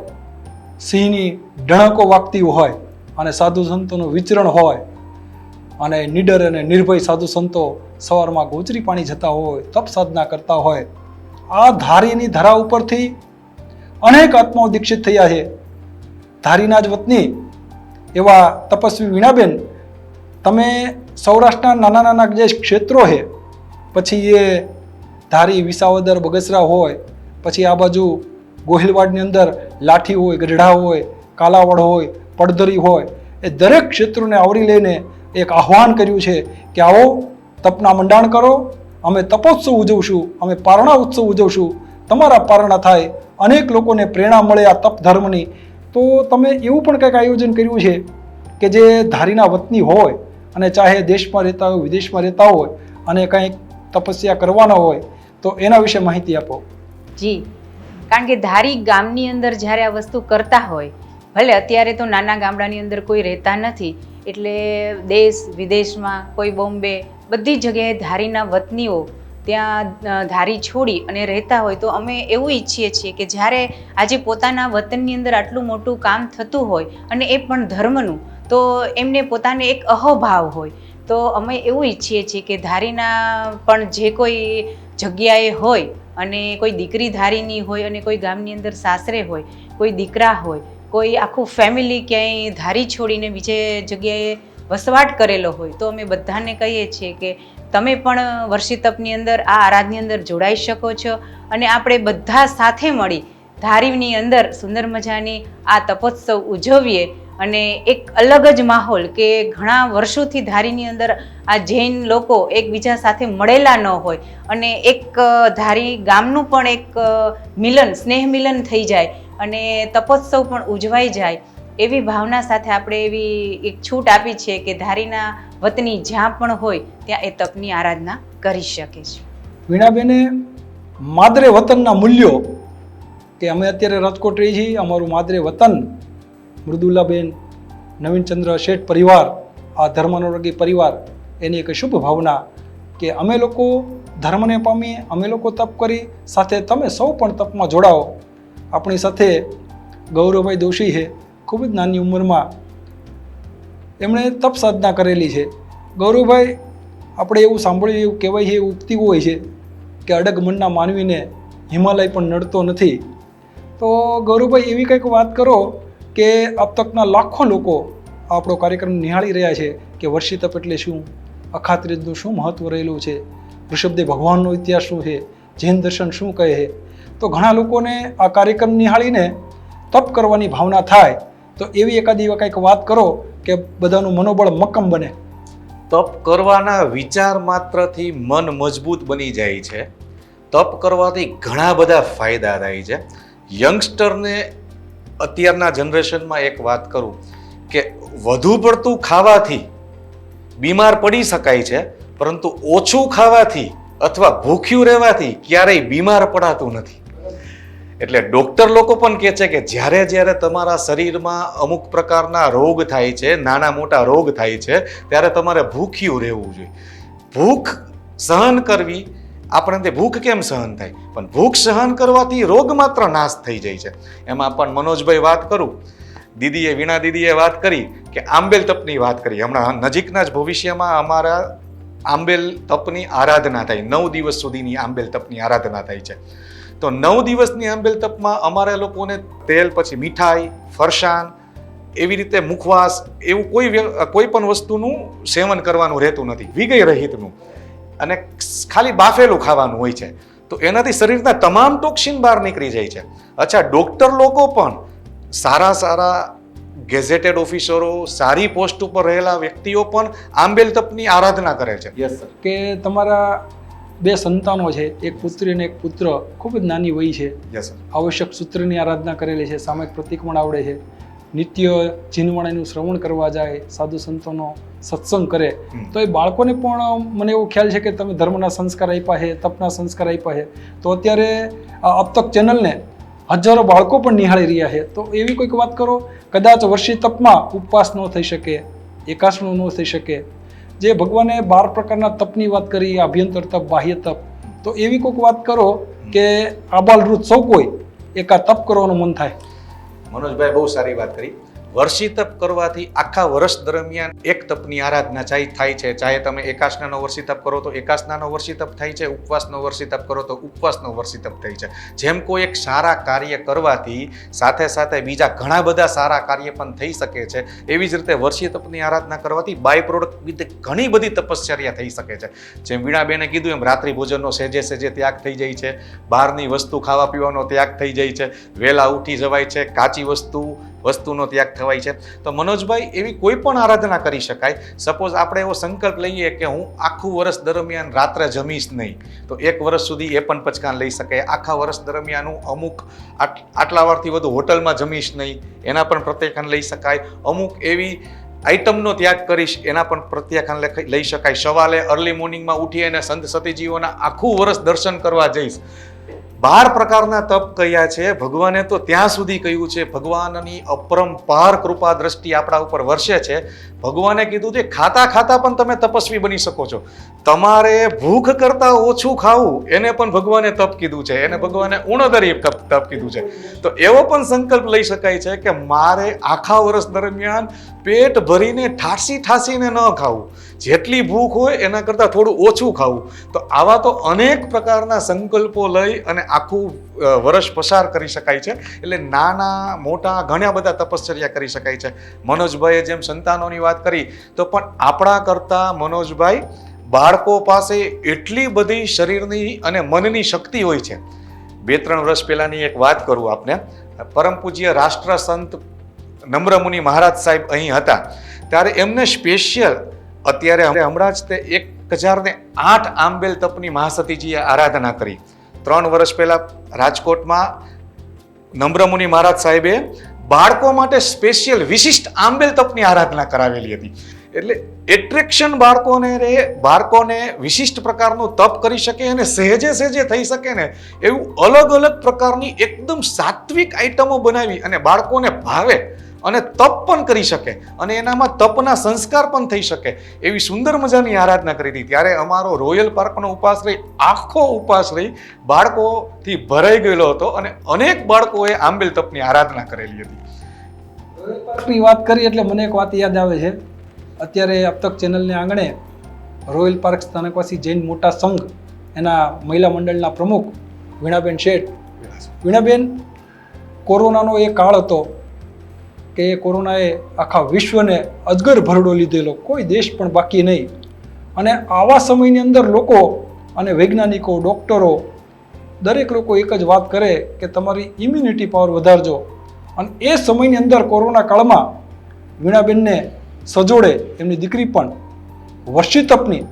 સિંહની ડણકો વાગતી હોય અને સાધુ સંતોનું વિચરણ હોય અને નિડર અને નિર્ભય સાધુ સંતો સવારમાં ગોચરી પાણી જતા હોય, તપ સાધના કરતા હોય. આ ધારીની ધરા ઉપરથી અનેક આત્માઓ દીક્ષિત થયા છે. ધારીના જ વતની એવા તપસ્વી વીણાબેન, તમે સૌરાષ્ટ્રના નાના જે ક્ષેત્રો છે, પછી એ ધારી, વિસાવદર, બગસરા હોય, પછી આ બાજુ ગોહિલવાડની અંદર લાઠી હોય, ગઢડા હોય, કાલાવડ હોય, પડધરી હોય, એ દરેક ક્ષેત્રોને આવરી લઈને એક આહ્વાન કર્યું છે કે આવો તપના મંડાણ કરો, અમે તપોત્સવ ઉજવશું, અમે પારણા ઉત્સવ ઉજવશું, તમારા પારણા થાય, અનેક લોકોને પ્રેરણા મળે આ તપ ધર્મની. તો તમે એવું પણ કંઈક આયોજન કર્યું છે કે જે ધારીના વતની હોય અને ચાહે દેશમાં રહેતા હોય, વિદેશમાં રહેતા હોય અને કંઈક તપસ્યા કરવાના હોય તો એના વિશે માહિતી આપો. જી, કારણ કે ધારી ગામની અંદર જ્યારે આ વસ્તુ કરતા હોય, ભલે અત્યારે તો નાના ગામડાની અંદર કોઈ રહેતા નથી, એટલે દેશ વિદેશમાં કોઈ બોમ્બે બધી જગ્યાએ ધારીના વતનીઓ ત્યાં ધારી છોડી અને રહેતા હોય, તો અમે એવું ઈચ્છીએ છીએ કે જ્યારે આજે પોતાના વતનની અંદર આટલું મોટું કામ થતું હોય અને એ પણ ધર્મનું, તો એમને પોતાને એક અહોભાવ હોય, તો અમે એવું ઈચ્છીએ છીએ કે ધારીના પણ જે કોઈ જગ્યાએ હોય અને કોઈ દીકરી ધારીની હોય અને કોઈ ગામની અંદર સાસરે હોય, કોઈ દીકરા હોય, કોઈ આખું ફેમિલી ક્યાંય ધારી છોડીને બીજે જગ્યાએ વસવાટ કરેલો હોય, તો અમે બધાને કહીએ છીએ કે તમે પણ વર્ષી તપની અંદર આ આરાધની અંદર જોડાઈ શકો છો અને આપણે બધા સાથે મળી ધારીની અંદર સુંદર મજાની આ તપોત્સવ ઉજવીએ. અને એક અલગ જ માહોલ કે ઘણા વર્ષોથી ધારીની અંદર આ જૈન લોકો એકબીજા સાથે મળેલા ન હોય અને એક ધારી ગામનું પણ એક મિલન, સ્નેહ મિલન થઈ જાય અને તપોત્સવ પણ ઉજવાઈ જાય, એવી ભાવના સાથે આપણે એવી એક છૂટ આપી છે કે ધારીના વતની જ્યાં પણ હોય ત્યાં એ તપની આરાધના કરી શકે છે. વીણાબેને માદરે વતનના મૂલ્યો, કે અમે અત્યારે રાજકોટ રહી છીએ, અમારું માદરે વતન મૃદુલાબેન, નવીનચંદ્ર શેઠ પરિવાર, આ ધર્માનુરાગી પરિવાર, એની એક શુભ ભાવના કે અમે લોકો ધર્મને પામીએ, અમે લોકો તપ કરી, સાથે તમે સૌ પણ તપમાં જોડાઓ. આપણી સાથે ગૌરવભાઈ દોશી છે, ખૂબ જ નાની ઉંમરમાં એમણે તપ સાધના કરેલી છે. ગૌરવભાઈ, આપણે એવું સાંભળ્યું, એવું કહેવાય છે, એવું ઉક્તિ હોય છે કે અડગ મનના માનવીને હિમાલય પણ નડતો નથી. તો ગૌરવભાઈ, એવી કંઈક વાત કરો કે આપ તકના લાખો લોકો આપણો કાર્યક્રમ નિહાળી રહ્યા છે કે વર્ષી તપ એટલે શું, અખાત્રીજનું શું મહત્વ રહેલું છે, ઋષભદેવ ભગવાનનો ઇતિહાસ શું છે, જૈન દર્શન શું કહે છે. તો ઘણા લોકોને આ કાર્યક્રમ નિહાળીને તપ કરવાની ભાવના થાય, તો એવી એકાદી કંઈક વાત કરો કે બધાનું મનોબળ મક્કમ બને. તપ કરવાના વિચાર માત્રથી મન મજબૂત બની જાય છે. તપ કરવાથી ઘણા બધા ફાયદા થાય છે. યંગસ્ટરને અત્યારના જનરેશનમાં એક વાત કરું કે વધુ પડતું ખાવાથી બીમાર પડી શકાય છે, પરંતુ ઓછું ખાવાથી અથવા ભૂખ્યું રહેવાથી ક્યારેય બીમાર પડાતું નથી. એટલે ડૉક્ટર લોકો પણ કહે છે કે જ્યારે જ્યારે તમારા શરીરમાં અમુક પ્રકારના રોગ થાય છે, નાના મોટા રોગ થાય છે, ત્યારે તમારે ભૂખ્યું રહેવું જોઈએ. ભૂખ સહન કરવી, આપણને ભૂખ કેમ સહન થાય, પણ ભૂખ સહન કરવાથી રોગ માત્ર નાશ થઈ જાય છે. એમાં પણ મનોજભાઈ વાત કરું, દીદીએ, વીણા દીદીએ વાત કરી કે આંબેલ તપની વાત કરી. હમણાં નજીકના જ ભવિષ્યમાં અમારા આંબેલ તપની આરાધના થાય, 9 દિવસ સુધીની આંબેલ તપની આરાધના થાય છે. તો 9 દિવસની આંબેલ તપમાં અમારે લોકોને તેલ, પછી મીઠાઈ, ફરસાણ, એવી રીતે મુખવાસ, એવું કોઈ પણ વસ્તુનું સેવન કરવાનું રહેતું નથી, વિગય રહિતનું, અને ખાલી બાફેલું ખાવાનું હોય છે. તો એનાથી શરીરના તમામ ટોક્સિન બહાર નીકળી જાય છે. અચ્છા, ડૉક્ટર લોકો પણ, સારા ગેઝેટેડ ઓફિસરો, સારી પોસ્ટ ઉપર રહેલા વ્યક્તિઓ પણ આંબેલ તપની આરાધના કરે છે. Yes sir. કે તમારા 2 સંતાનો છે, એક પુત્રી અને એક પુત્ર, ખૂબ જ નાની વય છે. Yes sir. આવશ્યક સૂત્રની આરાધના કરેલી છે, સામયિક પ્રતીક પણ આવડે છે, નિત્ય જીનવાણીનું શ્રવણ કરવા જાય, સાધુ સંતોનો સત્સંગ કરે, તો એ બાળકોને પણ મને એવો ખ્યાલ છે કે તમે ધર્મના સંસ્કાર આપ્યા છે, તપના સંસ્કાર આપ્યા છે. તો અત્યારે આ અબ તક ચેનલને હજારો બાળકો પણ નિહાળી રહ્યા છે. તો એવી કોઈક વાત કરો, કદાચ વર્ષી તપમાં ઉપવાસ ન થઈ શકે, એકાસણું ન થઈ શકે, જે ભગવાને 12 પ્રકારના તપની વાત કરી, અભ્યંતર તપ, બાહ્ય તપ, તો એવી કોઈક વાત કરો કે આબાલવૃદ્ધ સૌ કોઈ એકા તપ કરવાનું મન થાય. મનોજભાઈ બહુ સારી વાત કરી. વર્ષી તપ કરવાથી આખા વર્ષ દરમિયાન એક તપની આરાધના થાય છે. ચાહે તમે એકાસનાનો વર્ષી તપ કરો તો એકાસનાનો વર્ષી તપ થાય છે, ઉપવાસનો વર્ષી તપ કરો તો ઉપવાસનો વર્ષી તપ થાય છે. જેમ કોઈ એક સારા કાર્ય કરવાથી સાથે સાથે બીજા ઘણા બધા સારા કાર્ય પણ થઈ શકે છે, એવી જ રીતે વર્ષી તપની આરાધના કરવાથી બાય પ્રોડક્ટ રીતે ઘણી બધી તપશ્ચર્યા થઈ શકે છે. જેમ વીણાબેને કીધું એમ રાત્રિ ભોજનનો સેજે સેજે ત્યાગ થઈ જાય છે, બહારની વસ્તુ ખાવા પીવાનો ત્યાગ થઈ જાય છે, વહેલા ઉઠી જવાય છે, કાચી વસ્તુનો ત્યાગ થવાય છે. તો મનોજભાઈ એવી કોઈ પણ આરાધના કરી શકાય. સપોઝ આપણે એવો સંકલ્પ લઈએ કે હું આખું વર્ષ દરમિયાન રાત્રે જમીશ નહીં, તો એક વર્ષ સુધી એ પણ પચકાન લઈ શકાય. આખા વર્ષ દરમિયાન હું અમુક આટલા વારથી વધુ હોટલમાં જમીશ નહીં, એના પણ પ્રત્યાખ્યાન લઈ શકાય. અમુક એવી આઈટમનો ત્યાગ કરીશ, એના પણ પ્રત્યાખ્યાન લઈ શકાય. સવારે અર્લી મોર્નિંગમાં ઉઠી અને સંત સતીજીઓના આખું વર્ષ દર્શન કરવા જઈશ. 12 પ્રકારના તપ કયા છે ભગવાને, તો ત્યાં સુધી કહ્યું છે ભગવાનની અપરંપાર કૃપા દ્રષ્ટિ આપણા ઉપર વર્ષે છે. ભગવાને કીધું છે ખાતા ખાતા પણ તમે તપસ્વી બની શકો છો. તમારે ભૂખ કરતા ઓછું ખાવું એને પણ ભગવાને તપ કીધું છે, એને ભગવાને ઉણોદરી તપ કીધું છે. તો એવો પણ સંકલ્પ લઈ શકાય છે કે મારે આખા વર્ષ દરમિયાન પેટ ભરીને ઠાસીને ન ખાવું, જેટલી ભૂખ હોય એના કરતાં થોડું ઓછું ખાવું. તો આવા તો અનેક પ્રકારના સંકલ્પો લઈ અને આખું વર્ષ પસાર કરી શકાય છે. એટલે નાના મોટા ઘણા બધા તપશ્ચર્યા કરી શકાય છે. મનોજભાઈએ જેમ સંતાનોની વાત કરી, તો પણ આપણા કરતાં મનોજભાઈ બાળકો પાસે એટલી બધી શરીરની અને મનની શક્તિ હોય છે. 2-3 વર્ષ પહેલાની એક વાત કરું આપને. પરમ પૂજ્ય રાષ્ટ્ર સંત નમ્રમુનિ મહારાજ સાહેબ અહીં હતા, ત્યારે એમને સ્પેશિયલ અત્યારે હમણાં જ તે 1008 આંબેલ તપની મહાસતીજીએ આરાધના કરી. 3 વર્ષ પહેલા રાજકોટમાં નમ્રમુનિ મહારાજ સાહેબે બાળકો માટે સ્પેશિયલ વિશિષ્ટ આંબેલ તપની આરાધના કરાવેલી હતી. એટલે એટ્રેક્શન બાળકોને વિશિષ્ટ પ્રકારનું તપ કરી શકે અને સહેજે થઈ શકે ને એવું અલગ અલગ પ્રકારની એકદમ સાત્વિક આઈટમો બનાવી અને બાળકોને ભાવે અને તપ પણ કરી શકે અને એનામાં તપના સંસ્કાર પણ થઈ શકે એવી સુંદર મજાની આરાધના કરી હતી. ત્યારે અમારો રોયલ પાર્કનો ઉપાશ્રય આખો ઉપાશ્રય બાળકોથી ભરાઈ ગયેલો હતો અને અનેક બાળકોએ આંબેલ તપની આરાધના કરેલી હતી. રોયલ પાર્કની વાત કરી એટલે મને એક વાત યાદ આવે છે. અત્યારે અબતક ચેનલને આંગણે રોયલ પાર્ક સ્થાનકવાસી જૈન મોટા સંઘ એના મહિલા મંડળના પ્રમુખ વીણાબેન શેઠ. વીણાબેન, કોરોનાનો એ કાળ હતો કે એ કોરોનાએ આખા વિશ્વને અજગર ભરડો લીધેલો, કોઈ દેશ પણ બાકી નહીં. અને આવા સમયની અંદર લોકો અને વૈજ્ઞાનિકો, ડૉક્ટરો દરેક લોકો એક જ વાત કરે કે તમારી ઇમ્યુનિટી પાવર વધારજો. અને એ સમયની અંદર કોરોના કાળમાં વીણાબેનને સજોડે એમની દીકરી પણ વર્ષી તપની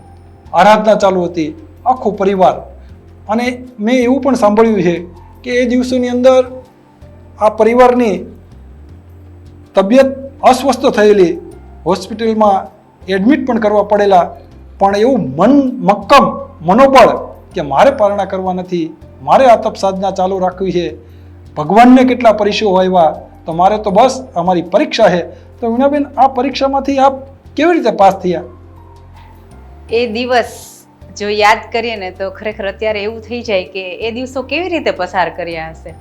આરાધના ચાલુ હતી, આખો પરિવાર. અને મેં એવું પણ સાંભળ્યું છે કે એ દિવસોની અંદર આ પરિવારની તબિયત અસ્વસ્થ થયેલી, હોસ્પિટલમાં એડમિટ પણ કરવા પડેલા, પણ એવું મક્કમ મનોબળ કે મારે પારણા કરવા નથી, મારે આ તપ સાધના ચાલુ રાખવી છે. ભગવાનને કેટલા પરીક્ષાઓ આવ્યા, તો મારે તો બસ અમારી પરીક્ષા છે. તો વીણાબેન, આ પરીક્ષામાંથી આપ કેવી રીતે પાસ થયા? એ દિવસ જો યાદ કરીએ ને તો ખરેખર અત્યારે એવું થઈ જાય કે એ દિવસો કેવી રીતે પસાર કર્યા હશે.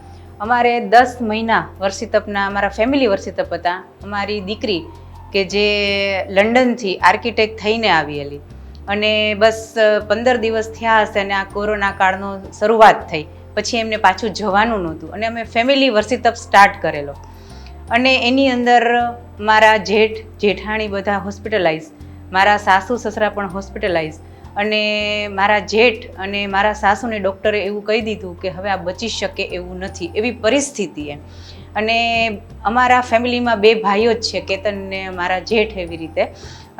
અમારે 10 મહિના વર્ષી તપના અમારા ફેમિલી વર્ષી તપ હતા. અમારી દીકરી કે જે લંડનથી આર્કિટેક્ટ થઈને આવેલી અને બસ 15 દિવસ થયા હશે અને આ કોરોના કાળનો શરૂઆત થઈ, પછી એમને પાછું જવાનું નહોતું અને અમે ફેમિલી વર્ષી તપ સ્ટાર્ટ કરેલો. અને એની અંદર મારા જેઠાણી બધા હોસ્પિટલાઇઝ, મારા સાસુ સસરા પણ હોસ્પિટલાઇઝ અને મારા જેઠ અને મારા સાસુને ડૉક્ટરે એવું કહી દીધું કે હવે આ બચી શકે એવું નથી, એવી પરિસ્થિતિ એમ. અને અમારા ફેમિલીમાં 2 ભાઈઓ જ છે, કેતન ને મારા જેઠ, એવી રીતે.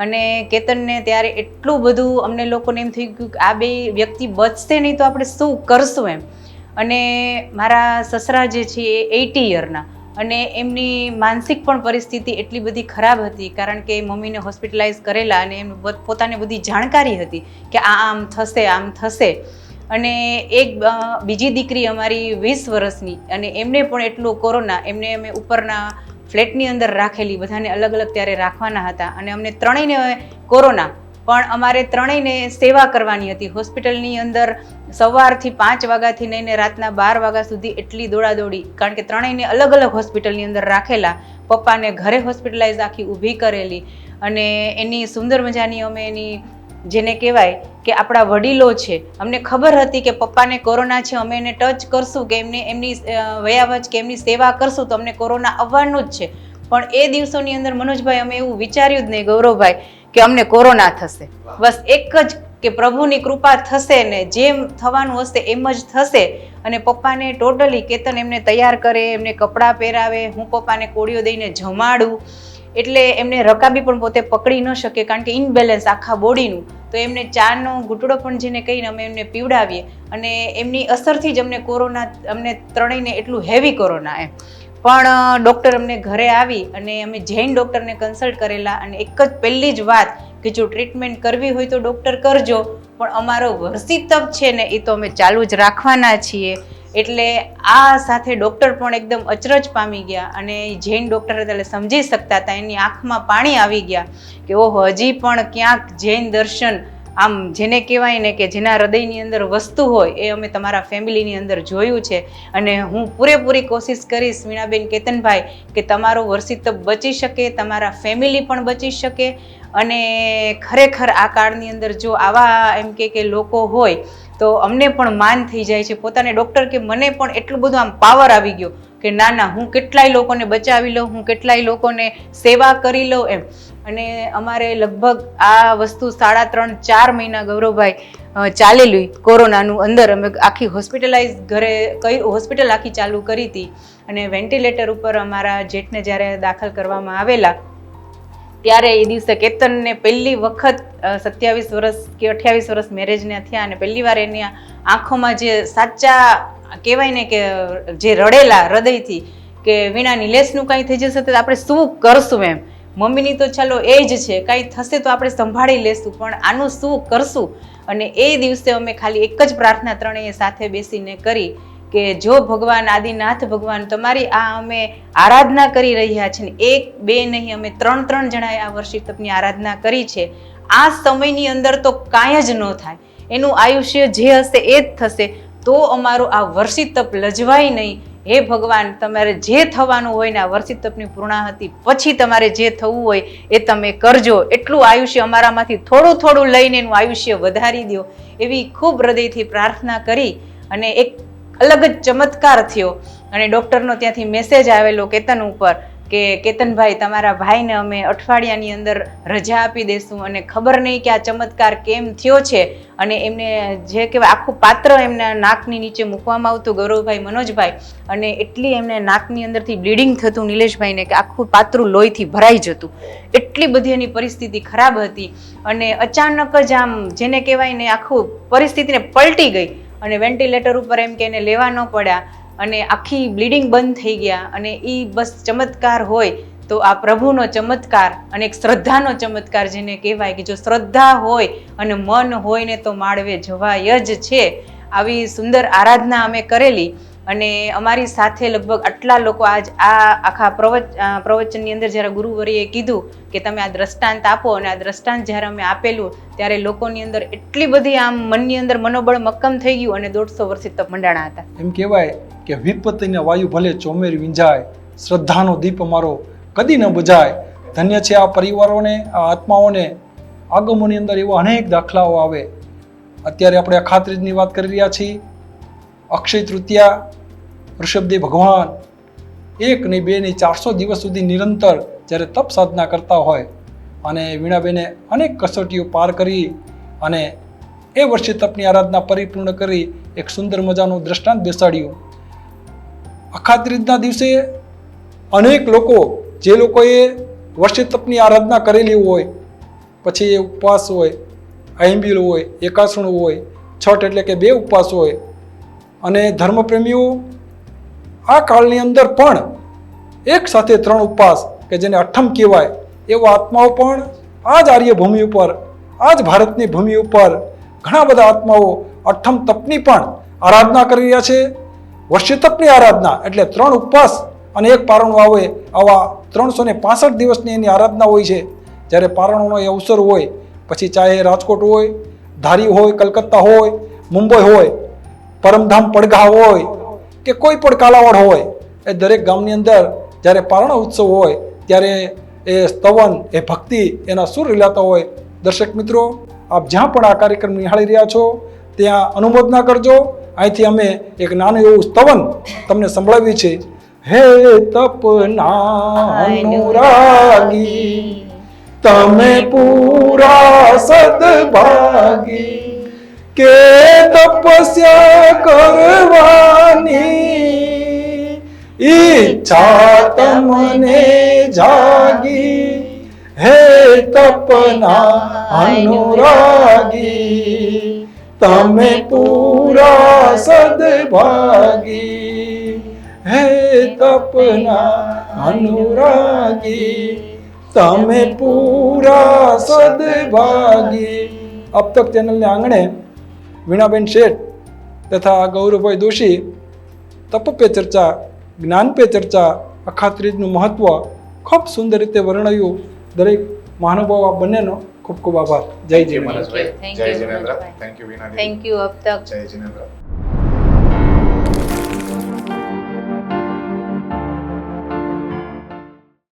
અને કેતનને ત્યારે એટલું બધું અમને લોકોને એમ થઈ ગયું કે આ 2 વ્યક્તિ બચશે નહીં તો આપણે શું કરશું એમ. અને મારા સસરા જે છે એ 80 યરના અને એમની માનસિક પણ પરિસ્થિતિ એટલી બધી ખરાબ હતી, કારણ કે મમ્મીને હોસ્પિટલાઇઝ કરેલા અને એમ પોતાને બધી જાણકારી હતી કે આમ થશે. અને એક બીજી દીકરી અમારી 20 વર્ષની, અને એમને પણ એટલો કોરોના, એમને અમે ઉપરના ફ્લેટની અંદર રાખેલી, બધાને અલગ અલગ ત્યારે રાખવાના હતા. અને અમને ત્રણેયને કોરોના, પણ અમારે ત્રણેયને સેવા કરવાની હતી હોસ્પિટલની અંદર. સવારથી 5 વાગ્યાથી લઈને રાતના 12 વાગ્યા સુધી એટલી દોડાદોડી, કારણ કે ત્રણેયને અલગ અલગ હોસ્પિટલની અંદર રાખેલા, પપ્પાને ઘરે હોસ્પિટલાઇઝ આખી ઊભી કરેલી. અને એની સુંદર મજાની અમે એની જેને કહેવાય કે આપણા વડીલો છે, અમને ખબર હતી કે પપ્પાને કોરોના છે, અમે એને ટચ કરશું કે એમની વયાવચ કે એમની સેવા કરશું તો અમને કોરોના આવવાનું જ છે. પણ એ દિવસોની અંદર મનોજભાઈ અમે એવું વિચાર્યું જ નહીં ગૌરવભાઈ કે અમને કોરોના થશે. બસ એક જ કે પ્રભુની કૃપા થશે ને જેમ થવાનું હશે એમ જ થશે. અને પપ્પાને ટોટલી કેતન એમને તૈયાર કરે, એમને કપડાં પહેરાવે, હું પપ્પાને કોળીઓ દઈને જમાડું. એટલે એમને રકાબી પણ પોતે પકડી ન શકે કારણ કે ઇનબેલેન્સ આખા બોડીનું. તો એમને ચાનો ઘૂંટડો પણ જેને કહીને અમે એમને પીવડાવીએ. અને એમની અસરથી જ અમને કોરોના, અમને ત્રણેયને એટલું હેવી કોરોના એમ. પણ ડૉક્ટર અમને ઘરે આવી અને અમે જૈન ડૉક્ટરને કન્સલ્ટ કરેલા. અને એક જ પહેલી જ વાત કે જો ટ્રીટમેન્ટ કરવી હોય તો ડૉક્ટર કરજો, પણ અમારો વર્ષી તપ છે ને એ તો અમે ચાલુ જ રાખવાના છીએ. એટલે આ સાથે ડૉક્ટર પણ એકદમ અચરજ પામી ગયા. અને જૈન ડૉક્ટર એટલે સમજી શકતા હતા, એની આંખમાં પાણી આવી ગયા કે ઓહો, હજી પણ ક્યાંક જૈન દર્શન આમ જેને કહેવાય ને કે જેના હૃદયની અંદર વસ્તુ હોય એ અમે તમારા ફેમિલીની અંદર જોયું છે. અને હું પૂરેપૂરી કોશિશ કરીશ વીણાબેન, કેતનભાઈ, કે તમારો વર્ષી તપ બચી શકે, તમારા ફેમિલી પણ બચી શકે. અને ખરેખર આ કાળની અંદર જો આવા એમ કે લોકો હોય તો અમને પણ માન થઈ જાય છે. પોતાને ડૉક્ટર કે મને પણ એટલું બધું આમ પાવર આવી ગયો કે ના ના, હું કેટલાય લોકોને બચાવી લઉં, હું કેટલાય લોકોને સેવા કરી લઉં એમ. અને અમારે લગભગ આ વસ્તુ 3.5-4 મહિના ગૌરવભાઈ ચાલેલી કોરોનાનું. અંદર અમે આખી હોસ્પિટલાઇઝ ઘરે કઈ હોસ્પિટલ આખી ચાલુ કરી હતી. અને વેન્ટિલેટર ઉપર અમારા જેઠને જ્યારે દાખલ કરવામાં આવેલા ત્યારે એ દિવસે કેતનને પહેલી વખત 27 વર્ષ કે 28 વર્ષ મેરેજને થયા અને પહેલી વાર એની આંખોમાં જે સાચા કહેવાય ને કે જે રડેલા હૃદયથી કે વીણા નિલેશનું કાંઈ થઈ જશે તો આપણે શું કરશું એમ. મમ્મીની તો ચાલો એ જ છે, કાંઈ થશે તો આપણે સંભાળી લેશું, પણ આનું શું કરશું. અને એ દિવસે અમે ખાલી એક જ પ્રાર્થના ત્રણેય સાથે બેસીને કરી કે જો ભગવાન આદિનાથ ભગવાન તમારી આ અમે આરાધના કરી રહ્યા છે ને, 1 2 નહીં, અમે 3 જણાએ આ વર્ષી તપની આરાધના કરી છે. આ સમયની અંદર તો કાંઈ જ ન થાય, એનું આયુષ્ય જે હશે એ જ થશે. તો અમારું આ વર્ષી તપ લજવાય નહીં. હે ભગવાન, તમારે જે થવાનું હોય ને આ વર્ષી તપની પૂર્ણાહુતિ પછી તમારે જે થવું હોય એ તમે કરજો. એટલું આયુષ્ય અમારામાંથી થોડું થોડું લઈને એનું આયુષ્ય વધારી દો એવી ખૂબ હૃદયથી પ્રાર્થના કરી. અને એક અલગ જ ચમત્કાર થયો. અને ડૉક્ટરનો ત્યાંથી મેસેજ આવેલો કેતન ઉપર કે કેતનભાઈ, તમારા ભાઈને અમે અઠવાડિયાની અંદર રજા આપી દઈશું. અને ખબર નહીં કે આ ચમત્કાર કેમ થયો છે. અને એમને જે કહેવાય આખું પાત્ર એમના નાકની નીચે મૂકવામાં આવતું ગૌરવભાઈ, મનોજભાઈ, અને એટલી એમને નાકની અંદરથી બ્લીડિંગ થતું નિલેશભાઈને કે આખું પાત્રું લોહીથી ભરાઈ જતું. એટલી બધી એની પરિસ્થિતિ ખરાબ હતી. અને અચાનક જ આમ જેને કહેવાય ને આખું પરિસ્થિતિને પલટી ગઈ. અને વેન્ટિલેટર ઉપર એમ કે એને લેવા ન પડ્યા અને આખી બ્લીડિંગ બંધ થઈ ગયા. અને એ બસ ચમત્કાર હોય તો આ પ્રભુનો ચમત્કાર અને એક શ્રદ્ધાનો ચમત્કાર જેને કહેવાય કે જો શ્રદ્ધા હોય અને મન હોય ને તો માળવે જવાય જ છે. આવી સુંદર આરાધના અમે કરેલી. અને અમારી સાથે લગભગ આટલા લોકો આજ આ આખા પ્રવચનની અંદર જ્યારે ગુરુવરીએ કીધું કે તમે આ દ્રષ્ટાંત આપો, અને આ દ્રષ્ટાંત જ્યારે અમે આપેલું ત્યારે લોકોની અંદર એટલી બધી આમ મનની અંદર મનોબળ મક્કમ થઈ ગયું. અને 150 વર્ષથી તપ મંડાણા હતા. એમ કહેવાય કે વિપત્તિને વાયુ ભલે ચોમેર વિંજાય, શ્રદ્ધાનો દીપ અમારો કદી ન બુઝાય. ધન્ય છે આ પરિવારોને, આ આત્માઓને. આગમોની અંદર એવા અનેક દાખલાઓ આવે. અત્યારે આપણે અખાત્રીજની વાત કરી રહ્યા છીએ. અક્ષય તૃતીયા, ઋષભદેવ ભગવાન 1 નહીં 2 નહીં 400 દિવસ સુધી નિરંતર જ્યારે તપ સાધના કરતા હોય. અને વીણાબેને અનેક કસોટીઓ પાર કરી અને એ વર્ષે તપની આરાધના પરિપૂર્ણ કરી એક સુંદર મજાનું દ્રષ્ટાંત બેસાડ્યું. અખાત્રીજના દિવસે અનેક લોકો, જે લોકોએ વર્ષે તપની આરાધના કરેલી હોય, પછી એ ઉપવાસ હોય, આઈંબીલ હોય, એકાસણ હોય, છઠ એટલે કે 2 ઉપવાસ હોય. અને ધર્મપ્રેમીઓ આ કાળની અંદર પણ એક સાથે 3 ઉપવાસ કે જેને અઠમ કહેવાય એવા આત્માઓ પણ આ જ આર્યભૂમિ ઉપર, આ જ ભારતની ભૂમિ ઉપર ઘણા બધા આત્માઓ અઠમ તપની પણ આરાધના કરી રહ્યા છે. વર્ષી તપની આરાધના એટલે 3 ઉપવાસ અને 1 પારણું આવે, આવા 365 દિવસની એની આરાધના હોય છે. જ્યારે પારણોનો એ અવસર હોય પછી ચાહે રાજકોટ હોય, ધારી હોય, કલકત્તા હોય, મુંબઈ હોય, પરમધામ પડઘા હોય કે કોઈ પણ કાલાવાડ હોય, એ દરેક ગામની અંદર જ્યારે પારણા ઉત્સવ હોય ત્યારે એ સ્તવન, એ ભક્તિ, એના સુર રેલાતા હોય. દર્શક મિત્રો, આપ જ્યાં પણ આ કાર્યક્રમ નિહાળી રહ્યા છો ત્યાં અનુમોદના કરજો. અહીંથી અમે એક નાનું એવું સ્તવન તમને સંભળાવી છે. હે તપના અનુરાગી, તમે પૂરા સદભાગી, કે તપસ્યા કરવાની ઈચ્છા તમને જાગી. હે તપના અનુરાગી, તમે પૂરા સદભાગી. હે તપના અનુરાગી, તમે પૂરા સદભાગી. अब तक चैनल आंगणे वीणाबेन शेठ तथा गौरवभाई दोषी तप पे चर्चा, ज्ञान पे चर्चा, अखात्रीजનું મહત્વ ખૂબ સુંદર રીતે વર્ણવ્યું. દરેક મહાનુભાવ આ બંનેનો ખૂબ ખૂબ આભાર. જય જીનેન્દ્ર. જય જીનેન્દ્ર. થેન્ક યુ વિનાજી. થેન્ક યુ અબ તક. જય જીનેન્દ્ર.